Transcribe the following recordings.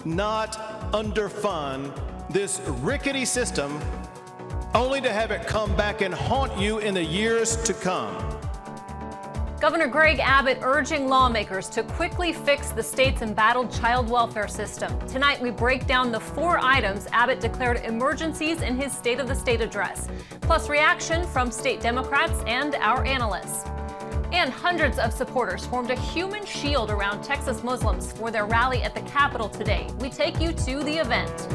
not underfund this rickety system only to have it come back and haunt you in the years to come. Governor Greg Abbott urging lawmakers to quickly fix the state's embattled child welfare system. Tonight, we break down the 4 items Abbott declared emergencies in his State of the State address, plus reaction from state Democrats and our analysts. And hundreds of supporters formed a human shield around Texas Muslims for their rally at the Capitol today. We take you to the event.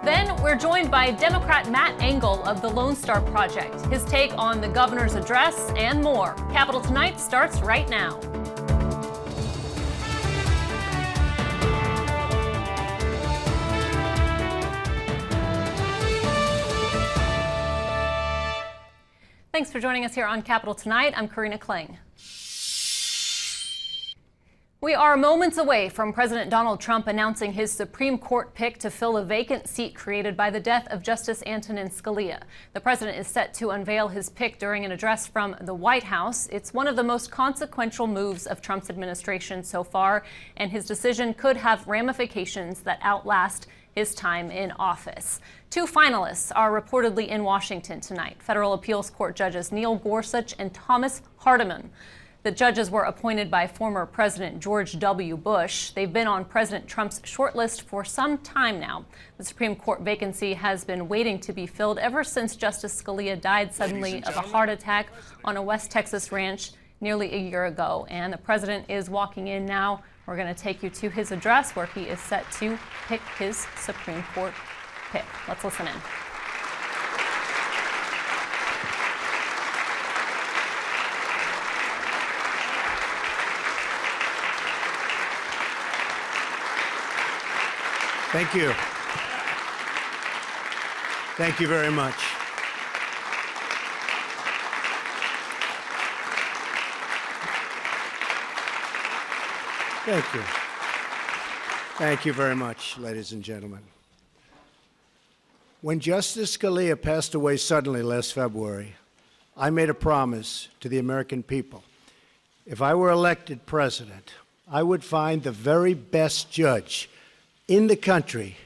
Then we're joined by Democrat Matt Engel of the Lone Star Project. His take on the governor's address and more. Capitol Tonight starts right now. Thanks for joining us here on Capitol Tonight. I'm Karina Kling. We are moments away from President Donald Trump announcing his Supreme Court pick to fill a vacant seat created by the death of Justice Antonin Scalia. The president is set to unveil his pick during an address from the White House. It's one of the most consequential moves of Trump's administration so far, and his decision could have ramifications that outlast his time in office. 2 finalists are reportedly in Washington tonight. Federal Appeals Court judges Neil Gorsuch and Thomas Hardiman. The judges were appointed by former President George W. Bush. They've been on President Trump's shortlist for some time now. The Supreme Court vacancy has been waiting to be filled ever since Justice Scalia died suddenly of a heart attack on a West Texas ranch nearly a year ago. And the president is walking in now. We're going to take you to his address where he is set to pick his Supreme Court pick. Let's listen in. Thank you. Thank you very much. Thank you. Thank you very much, ladies and gentlemen. When Justice Scalia passed away suddenly last February, I made a promise to the American people. If I were elected president, I would find the very best judge in the country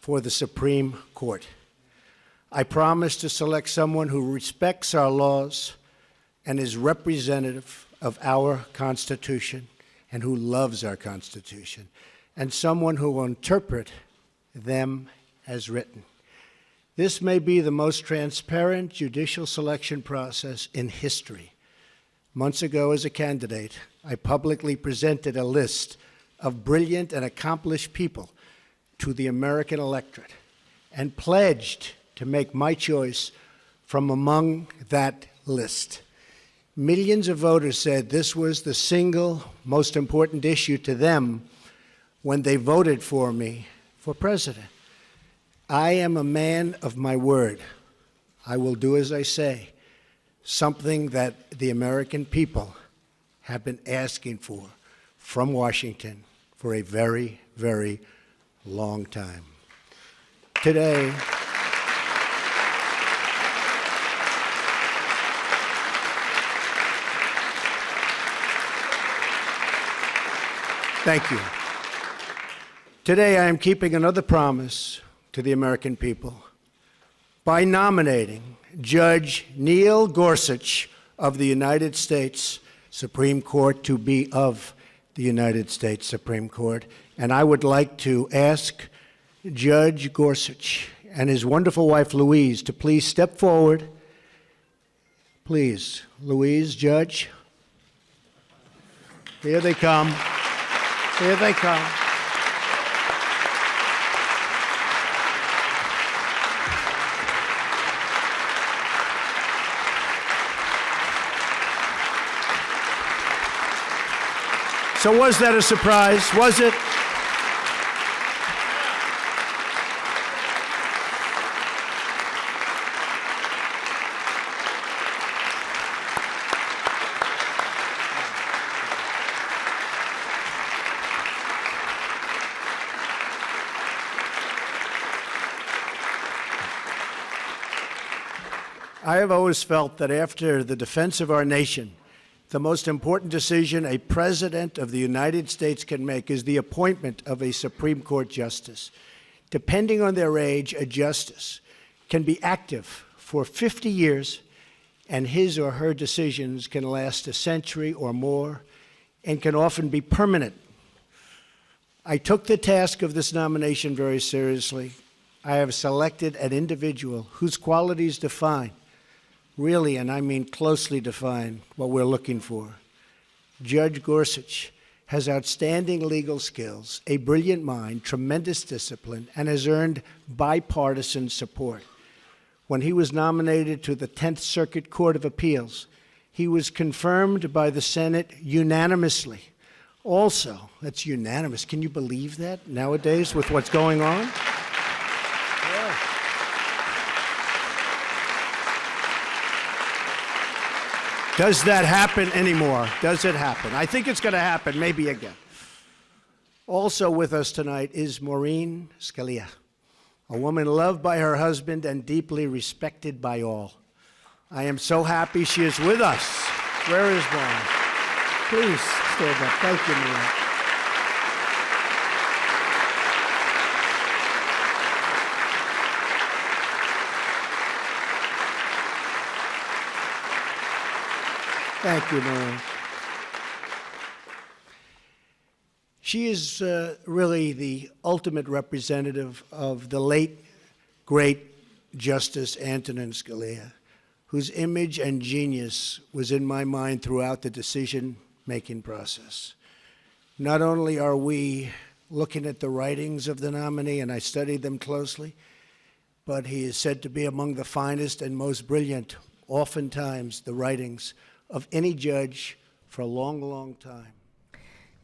for the Supreme Court. I promise to select someone who respects our laws and is representative of our Constitution and who loves our Constitution, and someone who will interpret them as written. This may be the most transparent judicial selection process in history. Months ago, as a candidate, I publicly presented a list of brilliant and accomplished people to the American electorate and pledged to make my choice from among that list. Millions of voters said this was the single most important issue to them when they voted for me for president. I am a man of my word. I will do as I say, something that the American people have been asking for from Washington for a very, very long time. Today, thank you. Today, I am keeping another promise to the American people by nominating Judge Neil Gorsuch of the United States Supreme Court to be of the United States Supreme Court. And I would like to ask Judge Gorsuch and his wonderful wife, Louise, to please step forward. Please, Louise, Judge. Here they come. Here they come. So was that a surprise? Was it? I have always felt that after the defense of our nation The most important decision a president of the United States can make is the appointment of a Supreme Court justice. Depending on their age, a justice can be active for 50 years, and his or her decisions can last a century or more and can often be permanent. I took the task of this nomination very seriously. I have selected an individual whose qualities define, really, and I mean closely define, what we're looking for. Judge Gorsuch has outstanding legal skills, a brilliant mind, tremendous discipline, and has earned bipartisan support. When he was nominated to the 10th Circuit Court of Appeals, he was confirmed by the Senate unanimously. Also, that's unanimous. Can you believe that nowadays with what's going on? Yeah. Does that happen anymore? Does it happen? I think it's going to happen, maybe again. Also with us tonight is Maureen Scalia, a woman loved by her husband and deeply respected by all. I am so happy she is with us. Where is Maureen? Please stand up. Thank you, Maureen. Thank you, Maureen. She is really the ultimate representative of the late, great Justice Antonin Scalia, whose image and genius was in my mind throughout the decision-making process. Not only are we looking at the writings of the nominee, and I studied them closely, but he is said to be among the finest and most brilliant, oftentimes, the writings of any judge for a long, long time.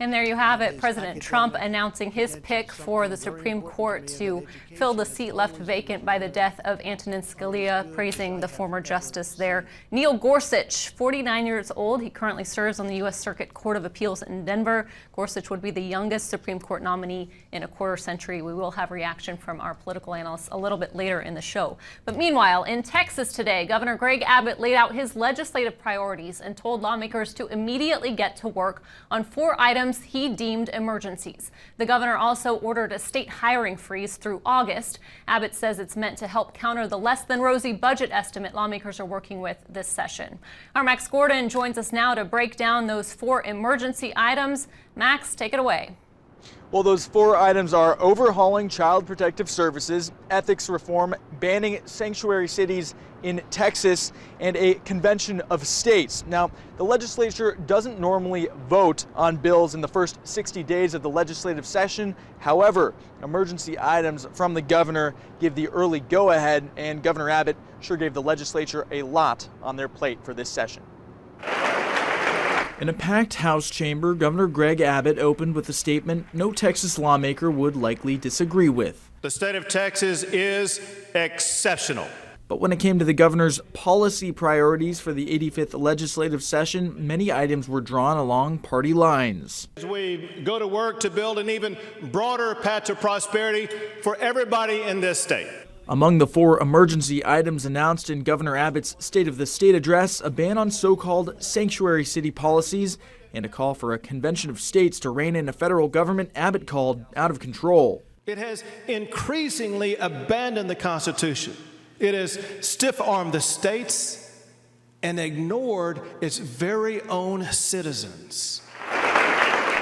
And there you have it, President Trump announcing his pick for the Supreme Court to fill the seat left vacant by the death of Antonin Scalia, praising the former justice there. Neil Gorsuch, 49 years old. He currently serves on the U.S. Circuit Court of Appeals in Denver. Gorsuch would be the youngest Supreme Court nominee in a quarter century. We will have reaction from our political analysts a little bit later in the show. But meanwhile, in Texas today, Governor Greg Abbott laid out his legislative priorities and told lawmakers to immediately get to work on 4 items he deemed emergencies. The governor also ordered a state hiring freeze through August. Abbott says it's meant to help counter the less than rosy budget estimate lawmakers are working with this session. Our Max Gordon joins us now to break down those 4 emergency items. Max, take it away. Well, those 4 items are overhauling child protective services, ethics reform, banning sanctuary cities in Texas, and a convention of states. Now, the legislature doesn't normally vote on bills in the first 60 days of the legislative session. However, emergency items from the governor give the early go-ahead, and Governor Abbott sure gave the legislature a lot on their plate for this session. In a packed House chamber, Governor Greg Abbott opened with a statement no Texas lawmaker would likely disagree with. The state of Texas is exceptional. But when it came to the governor's policy priorities for the 85th legislative session, many items were drawn along party lines. As we go to work to build an even broader path to prosperity for everybody in this state. Among the 4 emergency items announced in Governor Abbott's State of the State address, a ban on so-called sanctuary city policies and a call for a convention of states to rein in a federal government Abbott called out of control. It has increasingly abandoned the Constitution. It has stiff-armed the states and ignored its very own citizens.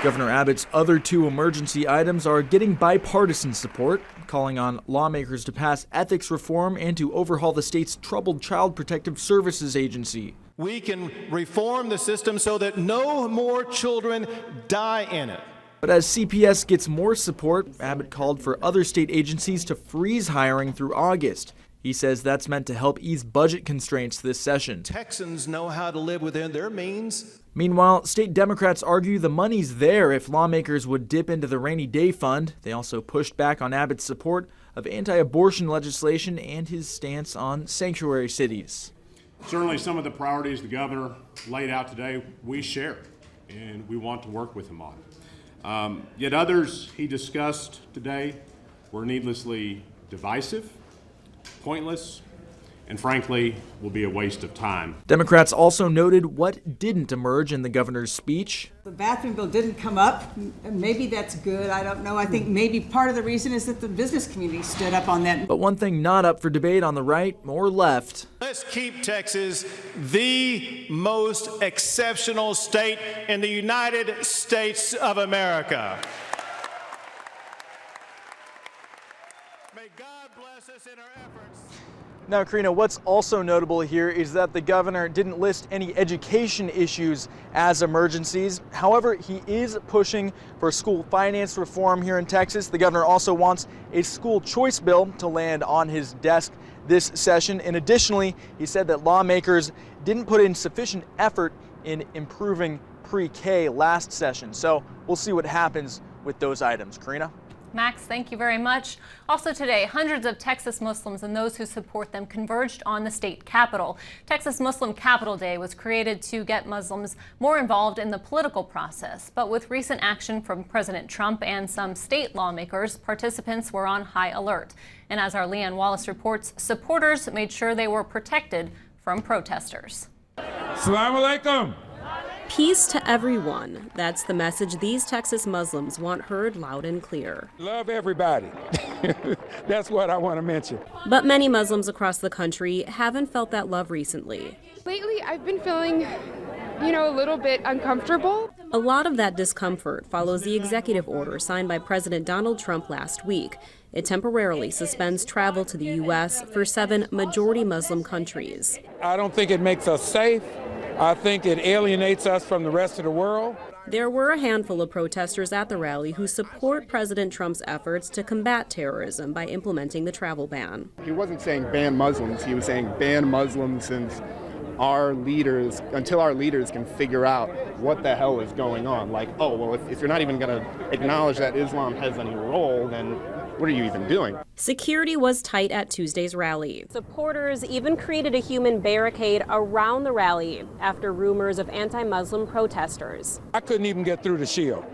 Governor Abbott's other 2 emergency items are getting bipartisan support, calling on lawmakers to pass ethics reform and to overhaul the state's troubled Child Protective Services Agency. We can reform the system so that no more children die in it. But as CPS gets more support, Abbott called for other state agencies to freeze hiring through August. He says that's meant to help ease budget constraints this session. Texans know how to live within their means. Meanwhile, state Democrats argue the money's there if lawmakers would dip into the rainy day fund. They also pushed back on Abbott's support of anti-abortion legislation and his stance on sanctuary cities. Certainly some of the priorities the governor laid out today we share, and we want to work with him on. Yet others he discussed today were needlessly divisive, pointless, and frankly, will be a waste of time. Democrats also noted what didn't emerge in the governor's speech. The bathroom bill didn't come up. Maybe that's good. I don't know. I think maybe part of the reason is that the business community stood up on that. But one thing not up for debate on the right or left. Let's keep Texas the most exceptional state in the United States of America. May God bless us in our efforts. Now, Karina, what's also notable here is that the governor didn't list any education issues as emergencies. However, he is pushing for school finance reform here in Texas. The governor also wants a school choice bill to land on his desk this session. And additionally, he said that lawmakers didn't put in sufficient effort in improving pre-K last session. So we'll see what happens with those items. Karina? Max, thank you very much. Also today, hundreds of Texas Muslims and those who support them converged on the state capitol. Texas Muslim Capital Day was created to get Muslims more involved in the political process. But with recent action from President Trump and some state lawmakers, participants were on high alert. And as our Leanne Wallace reports, supporters made sure they were protected from protesters. Assalamu alaikum. Peace to everyone. That's the message these Texas Muslims want heard loud and clear. Love everybody. That's what I want to mention. But many Muslims across the country haven't felt that love recently. Lately, I've been feeling, a little bit uncomfortable. A lot of that discomfort follows the executive order signed by President Donald Trump last week. It temporarily suspends travel to the U.S. for 7 majority Muslim countries. I don't think it makes us safe. I think it alienates us from the rest of the world. There were a handful of protesters at the rally who support President Trump's efforts to combat terrorism by implementing the travel ban. He wasn't saying ban Muslims, he was saying ban Muslims until our leaders can figure out what the hell is going on. Like, oh, well, if you're not even going to acknowledge that Islam has any role, then what are you even doing? Security was tight at Tuesday's rally. Supporters even created a human barricade around the rally after rumors of anti-Muslim protesters. I couldn't even get through the shield.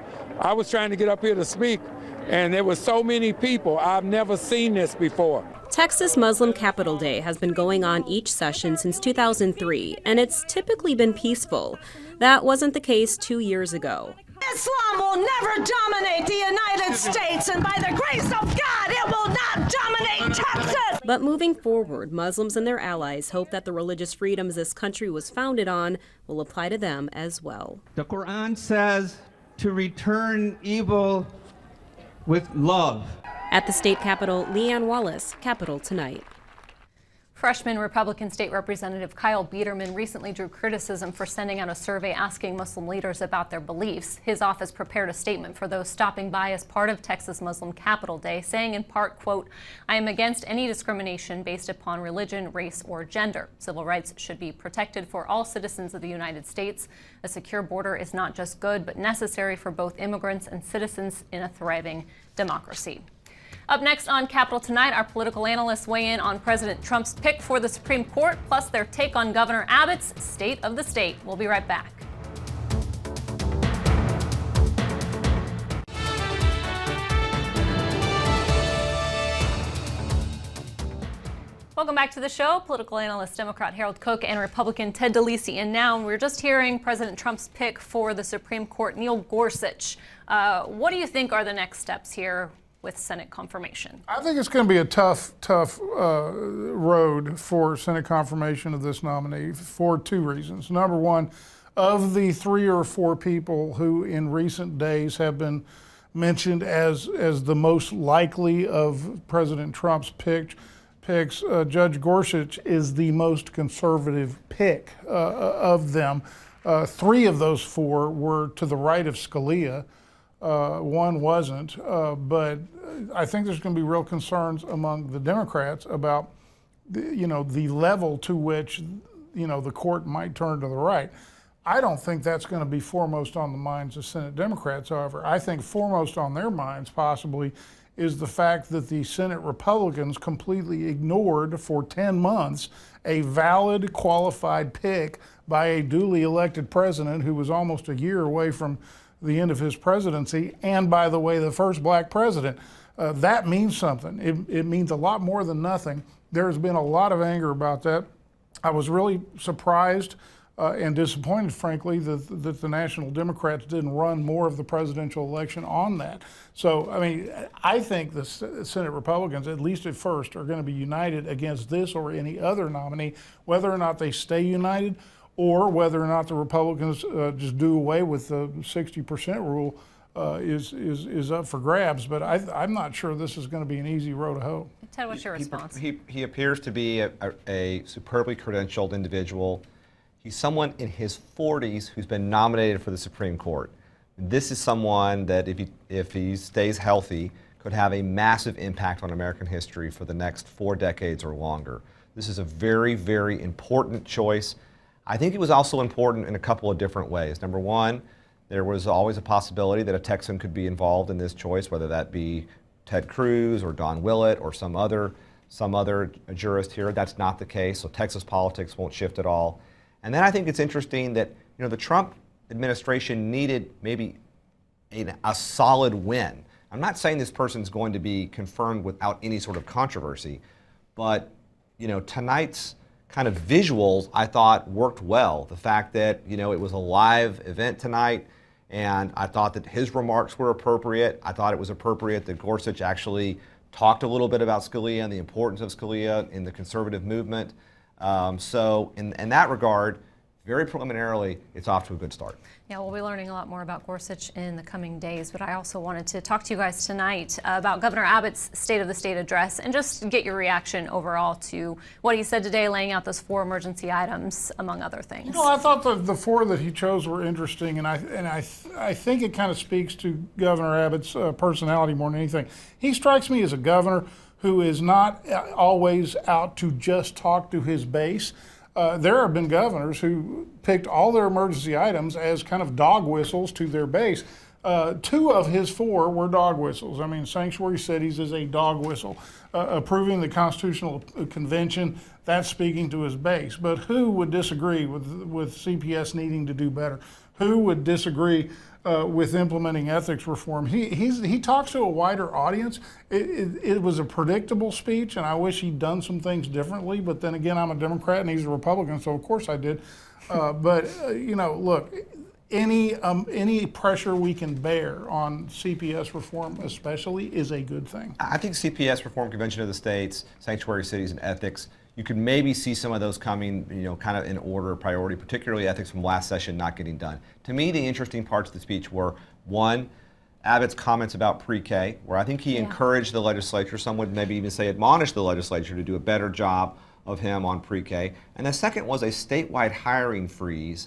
I was trying to get up here to speak, and there were so many people. I've never seen this before. Texas Muslim Capital Day has been going on each session since 2003, and it's typically been peaceful. That wasn't the case 2 years ago. Islam will never dominate the United States, and by the grace of God, it will not dominate Texas. But moving forward, Muslims and their allies hope that the religious freedoms this country was founded on will apply to them as well. The Quran says to return evil with love. At the state capitol, Leanne Wallace, Capitol Tonight. Freshman Republican State Representative Kyle Biederman recently drew criticism for sending out a survey asking Muslim leaders about their beliefs. His office prepared a statement for those stopping by as part of Texas Muslim Capital Day, saying in part, quote, "I am against any discrimination based upon religion, race, or gender. Civil rights should be protected for all citizens of the United States. A secure border is not just good, but necessary for both immigrants and citizens in a thriving democracy." Up next on Capitol Tonight, our political analysts weigh in on President Trump's pick for the Supreme Court, plus their take on Governor Abbott's State of the State. We'll be right back. Welcome back to the show. Political analyst Democrat Harold Cook and Republican Ted DeLisi. And now we're just hearing President Trump's pick for the Supreme Court, Neil Gorsuch. What do you think are the next steps here with Senate confirmation? I think it's going to be a tough road for Senate confirmation of this nominee for 2 reasons. Number one, of the 3 or 4 people who in recent days have been mentioned as the most likely of President Trump's picks, Judge Gorsuch is the most conservative pick of them. 3 of those 4 were to the right of Scalia. 1 wasn't, but I think there's going to be real concerns among the Democrats about the level to which the court might turn to the right. I don't think that's going to be foremost on the minds of Senate Democrats, however. I think foremost on their minds possibly is the fact that the Senate Republicans completely ignored for 10 months a valid, qualified pick by a duly elected president who was almost a year away from the end of his presidency, and by the way, the first black president. That means something. It means a lot more than nothing There's been a lot of anger about that. I was really surprised and disappointed, frankly, that the National Democrats didn't run more of the presidential election on that. So, I mean, I think the Senate Republicans, at least at first, are going to be united against this or any other nominee, whether or not they stay united or whether or not the Republicans just do away with the 60% rule is up for grabs. But I'm not sure this is going to be an easy road to hoe. Ted, what's your response? He appears to be a superbly credentialed individual. He's someone in his 40s who's been nominated for the Supreme Court. This is someone that, if he stays healthy, could have a massive impact on American history for the next 4 decades or longer. This is a very, very important choice. I think it was also important in a couple of different ways. Number one, there was always a possibility that a Texan could be involved in this choice, whether that be Ted Cruz or Don Willett or some other jurist here. That's not the case, so Texas politics won't shift at all. And then I think it's interesting that, you know, the Trump administration needed maybe a solid win. I'm not saying this person's going to be confirmed without any sort of controversy, but, you know, tonight's kind of visuals, I thought, worked well. The fact that, you know, it was a live event tonight, and I thought that his remarks were appropriate. I thought it was appropriate that Gorsuch actually talked a little bit about Scalia and the importance of Scalia in the conservative movement. So in that regard, very preliminarily, it's off to a good start. Yeah, we'll be learning a lot more about Gorsuch in the coming days, but I also wanted to talk to you guys tonight about Governor Abbott's State of the State address and just get your reaction overall to what he said today, laying out those 4 emergency items, among other things. You know, I thought the 4 that he chose were interesting, and I think it kind of speaks to Governor Abbott's personality more than anything. He strikes me as a governor who is not always out to just talk to his base. There have been governors who picked all their emergency items as kind of dog whistles to their base. 2 of his 4 were dog whistles. I mean, sanctuary cities is a dog whistle. Approving the Constitutional Convention, that's speaking to his base. But who would disagree with CPS needing to do better? Who would disagree with implementing ethics reform? He talks to a wider audience. It was a predictable speech, and I wish he'd done some things differently. But then again, I'm a Democrat and he's a Republican, so of course I did. You know, look, any pressure we can bear on CPS reform especially is a good thing. I think CPS reform, Convention of the States, sanctuary cities, and ethics, you could maybe see some of those coming, you know, kind of in order of priority, particularly ethics from last session not getting done. To me, the interesting parts of the speech were, 1, Abbott's comments about pre-K, where I think he encouraged the legislature, some would maybe even say admonished the legislature to do a better job of him on pre-K. And the second was a statewide hiring freeze,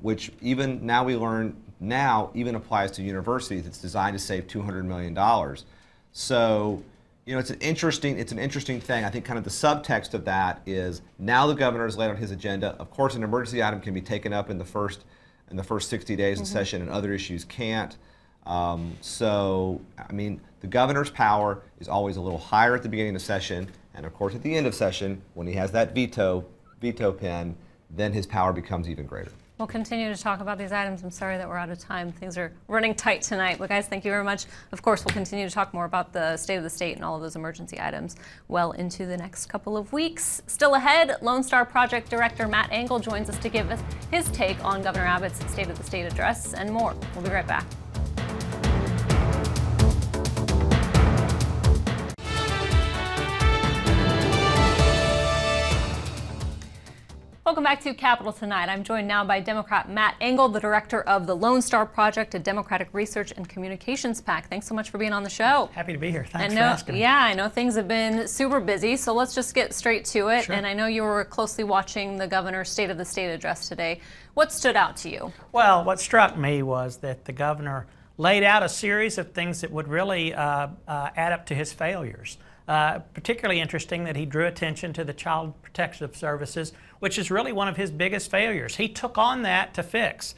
which even now we learn even applies to universities. It's designed to save $200 million. So, you know, it's an interesting thing. I think kind of the subtext of that is now the governor has laid out his agenda. Of course, an emergency item can be taken up in the first 60 days of session, and other issues can't. So, I mean, the governor's power is always a little higher at the beginning of session, and of course, at the end of session, when he has that veto pen, then his power becomes even greater. We'll continue to talk about these items. I'm sorry that we're out of time. Things are running tight tonight. But guys, thank you very much. Of course, we'll continue to talk more about the state of the state and all of those emergency items well into the next couple of weeks. Still ahead, Lone Star Project Director Matt Engel joins us to give us his take on Governor Abbott's State of the State address and more. We'll be right back. Welcome back to Capitol Tonight. I'm joined now by Democrat Matt Engel, the director of the Lone Star Project, a Democratic Research and Communications PAC. Thanks so much for being on the show. Happy to be here. Thanks for asking me. Yeah, I know things have been super busy, so let's just get straight to it. Sure. And I know you were closely watching the governor's State of the State address today. What stood out to you? Well, what struck me was that the governor laid out a series of things that would really add up to his failures. Particularly interesting that he drew attention to the Child Protective Services, which is really one of his biggest failures. He took on that to fix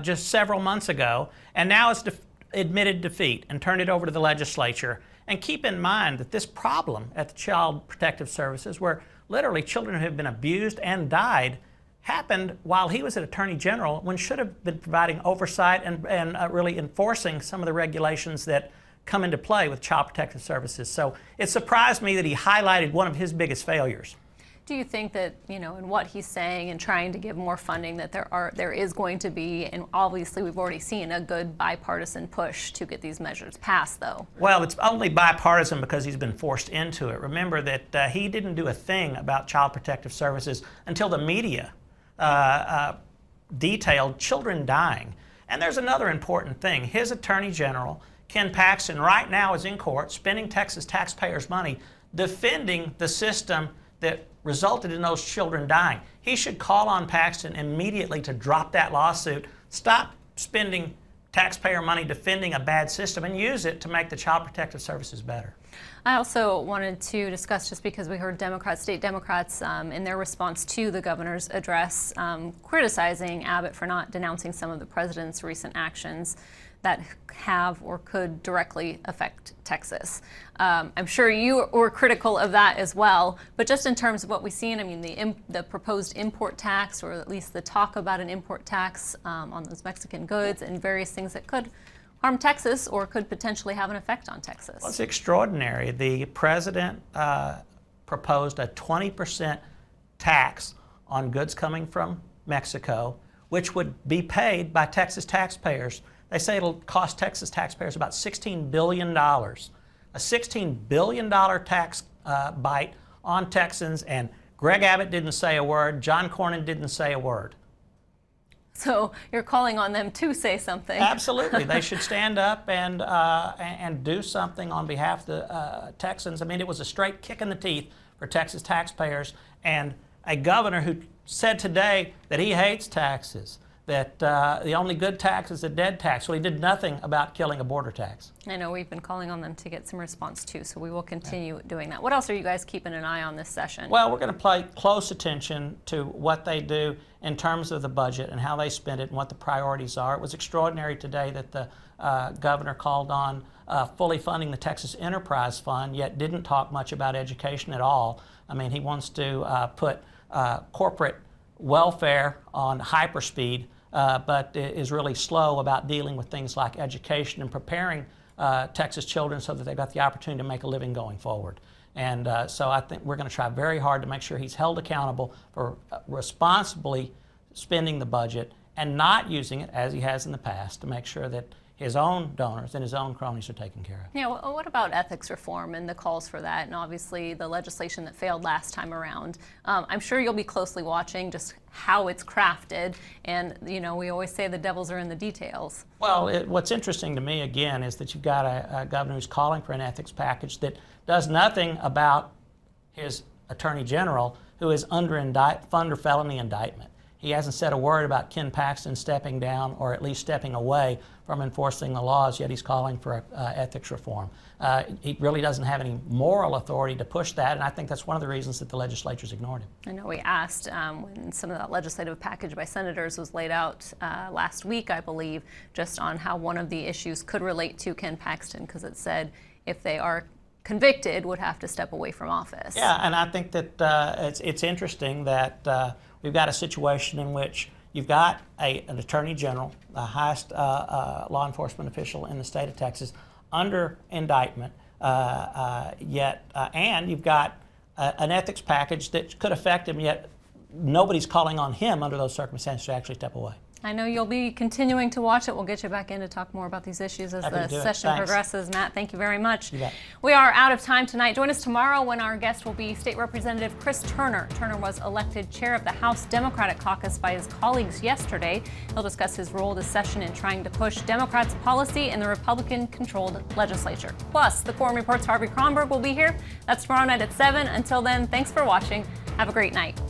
just several months ago, and now has admitted defeat and turned it over to the legislature. And keep in mind that this problem at the Child Protective Services, where literally children have been abused and died, happened while he was an Attorney General, when should have been providing oversight and really enforcing some of the regulations that come into play with Child Protective Services. So it surprised me that he highlighted one of his biggest failures. Do you think that, you know, in what he's saying and trying to give more funding, that there is going to be, and obviously we've already seen a good bipartisan push to get these measures passed, though? Well, it's only bipartisan because he's been forced into it. Remember that he didn't do a thing about Child Protective Services until the media detailed children dying. And there's another important thing. His Attorney General, Ken Paxton, right now is in court spending Texas taxpayers' money defending the system that resulted in those children dying. He should call on Paxton immediately to drop that lawsuit, stop spending taxpayer money defending a bad system, and use it to make the Child Protective Services better. I also wanted to discuss, just because we heard state Democrats in their response to the governor's address criticizing Abbott for not denouncing some of the president's recent actions that have or could directly affect Texas. I'm sure you were critical of that as well, but just in terms of what we've seen, I mean, the proposed import tax, or at least the talk about an import tax on those Mexican goods and various things that could harm Texas or could potentially have an effect on Texas. Well, it's extraordinary. The president proposed a 20% tax on goods coming from Mexico, which would be paid by Texas taxpayers. They say it'll cost Texas taxpayers about $16 billion. A $16 billion tax bite on Texans, and Greg Abbott didn't say a word, John Cornyn didn't say a word. So you're calling on them to say something. Absolutely. They should stand up and do something on behalf of the Texans. I mean, it was a straight kick in the teeth for Texas taxpayers, and a governor who said today that he hates taxes, that the only good tax is a dead tax. Well, he did nothing about killing a border tax. I know we've been calling on them to get some response too, so we will continue doing that. What else are you guys keeping an eye on this session? Well, we're going to pay close attention to what they do in terms of the budget and how they spend it and what the priorities are. It was extraordinary today that the governor called on fully funding the Texas Enterprise Fund, yet didn't talk much about education at all. I mean, he wants to put corporate welfare on hyperspeed, but is really slow about dealing with things like education and preparing Texas children so that they've got the opportunity to make a living going forward. And so I think we're going to try very hard to make sure he's held accountable for responsibly spending the budget and not using it, as he has in the past, to make sure that his own donors and his own cronies are taken care of. Yeah, well, what about ethics reform and the calls for that, and obviously the legislation that failed last time around? I'm sure you'll be closely watching just how it's crafted, and you know, we always say the devils are in the details. Well, what's interesting to me again is that you've got a governor who's calling for an ethics package that does nothing about his attorney general, who is under felony indictment. He hasn't said a word about Ken Paxton stepping down or at least stepping away from enforcing the laws, yet he's calling for ethics reform. He really doesn't have any moral authority to push that, and I think that's one of the reasons that the legislature's ignored him. I know we asked when some of that legislative package by senators was laid out last week, I believe, just on how one of the issues could relate to Ken Paxton, because it said if they are convicted, would have to step away from office. Yeah, and I think that it's interesting that we've got a situation in which you've got an attorney general, the highest law enforcement official in the state of Texas, under indictment, and you've got an ethics package that could affect him, yet nobody's calling on him under those circumstances to actually step away. I know you'll be continuing to watch it. We'll get you back in to talk more about these issues as the session progresses. Matt, thank you very much. You bet. We are out of time tonight. Join us tomorrow when our guest will be State Representative Chris Turner. Turner was elected chair of the House Democratic Caucus by his colleagues yesterday. He'll discuss his role this session in trying to push Democrats' policy in the Republican-controlled legislature. Plus, the Quorum Report's Harvey Kronberg will be here. That's tomorrow night at 7. Until then, thanks for watching. Have a great night.